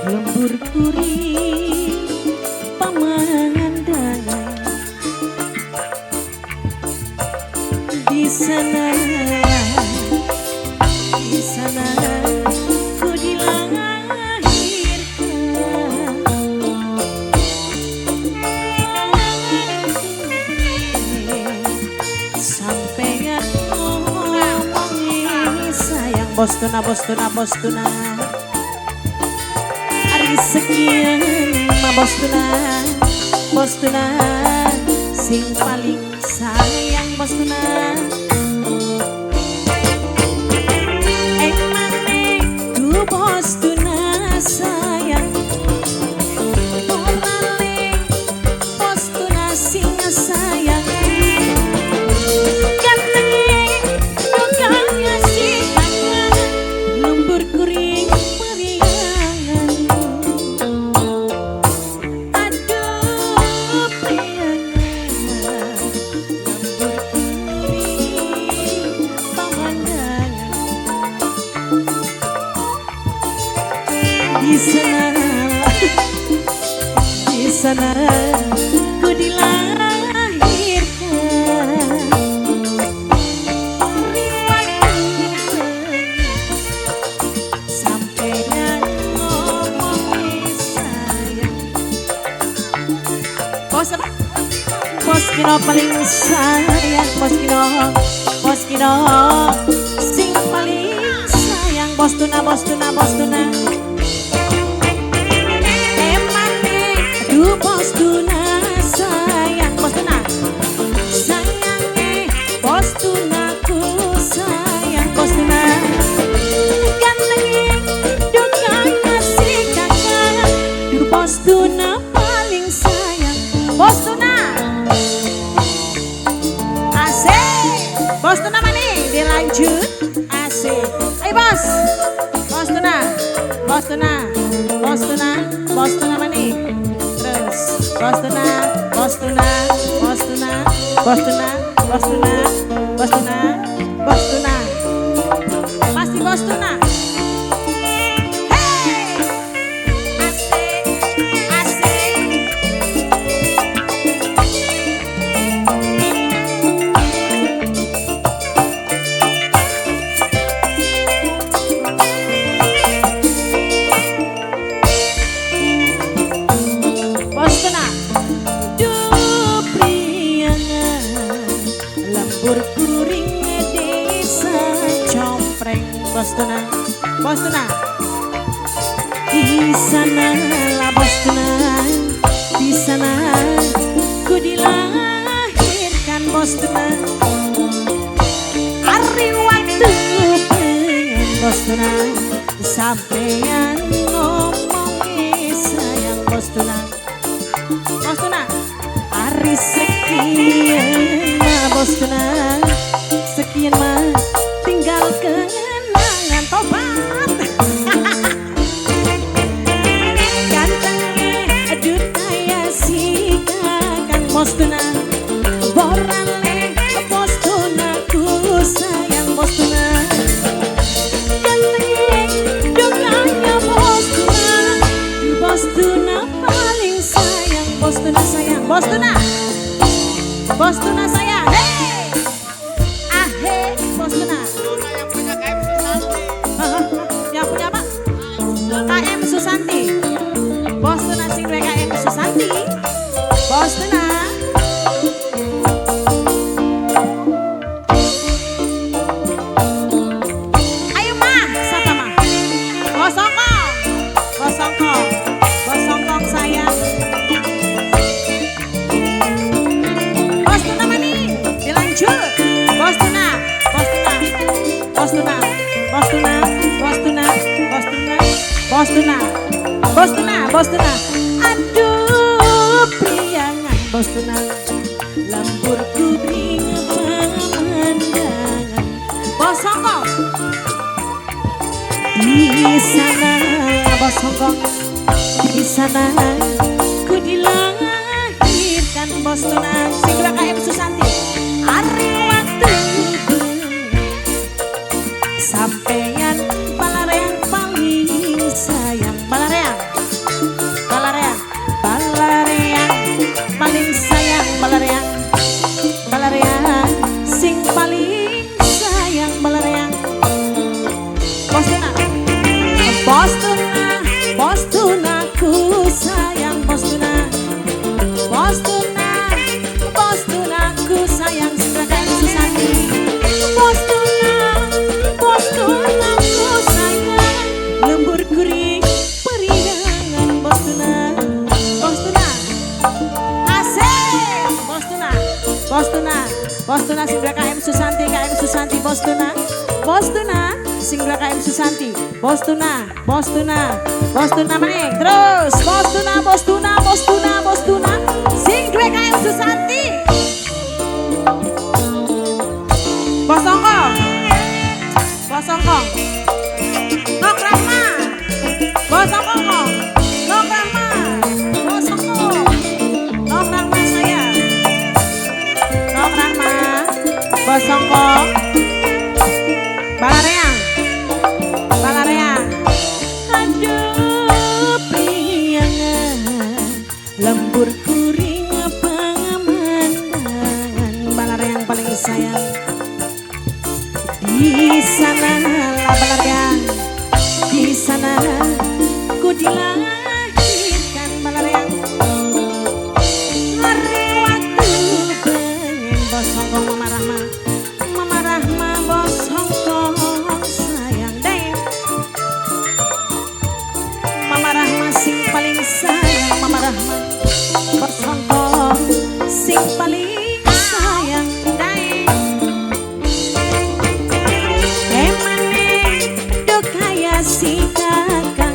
lembur kuring pemandangan di sana ku dilahirkan sampai ngomongin sayang bos tuna hari sekian bos tuna sing paling sayang bos tuna bos tuna sayang orale bos tuna sing sayang ganteng doganya si kangen lembur kuring periangan aduh periangan lembur kuring pemandangan di sana ku dilahirkan sampai ngomongin sayang bos kino paling sayang bos kino sing paling sayang bos tuna bos tuna sayang bos tuna sayangnya bos tunaku sayang bos tuna gantengnya doganya si kakak bos tuna paling sayang bos tuna asik bos tuna mana dilanjut asik ayo bos tuna mana bos tuna pasti bos tuna hey asik bos tuna lembur kuring desa compreng bos tuna di sana lah bos tuna di sana ku dilahirkan bos tuna hari waktu pengen bos tuna sampean ngomongin sayang bos tuna hari sekian bos tuna sekian mah tinggal kenangan tobat gantengnya aduh kayak si kakang bos tuna borale bos tuna ku sayang bos tuna gantengnya doganya bos tuna paling sayang bos tuna sayang hey bos tuna yang punya apa KM Susanti bos tuna sing KM Susanti bos tuna ayo mah siapa mah bos songkong sayang bos tuna mani dilanjut bos tuna aduh priangan bos tuna lembur kuring pemandangan bos songkong di sana bos Bos Hongkong. Di sana ku dilahirkan bos tunang. Sing dua KM Susanti. Ari waktu sampeyan balareang paling sayang. Balareang, balareang, balareang paling sayang. Balareang, balareang sing paling sayang. Balareang. Bos tuna, bos tuna, bos tuna ku sayang. Bos tuna, bos tuna, bos tuna ku sayang. Silakan Susanti. Bos tuna, bos tuna ku sayang. Lembur kuring periangan. Bos tuna, bos tuna, asik. Bos tuna, bos tuna, bos tuna Singgah KM Susanti, KM Susanti. Bos tuna, bos tuna Singgah KM Susanti. Bos tuna, bos tuna, bos tuna maning. Terus bos tuna, bos tuna, bos tuna, bos tuna Singgah KM Susanti. Bos Hongkong, bos Hongkong, Nok Rahma, bos Hongkong, Nok Rahma, bos Hongkong, Nok Rahma saya, Nok Rahma, bos Hongkong, Balareang, balareang, aduh priangan, lembur kuring pangamandangan. Balareang paling sayang. Di sana lah balareang, di sana ku dilahirkan. Balareang. Hari waktu pengen bos Hongkong Mama Rahma, Mama Rahma bos Hongkong sayang deh. Mama Rahma sing paling sayang. Mama Rahma bos Hongkong sing paling sayang deh. Si kakang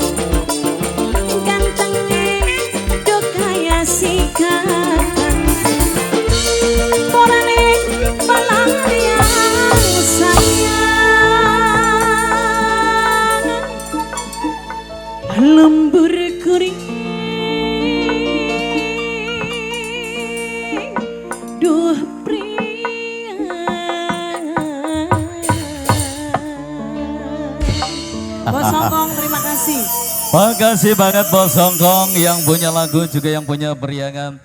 gantengnya do kaya si kakang, borane balareang sayang. Lembur kuring duh Bos Hongkong, terima kasih. Makasih banget Bos Hongkong yang punya lagu juga yang punya periangan.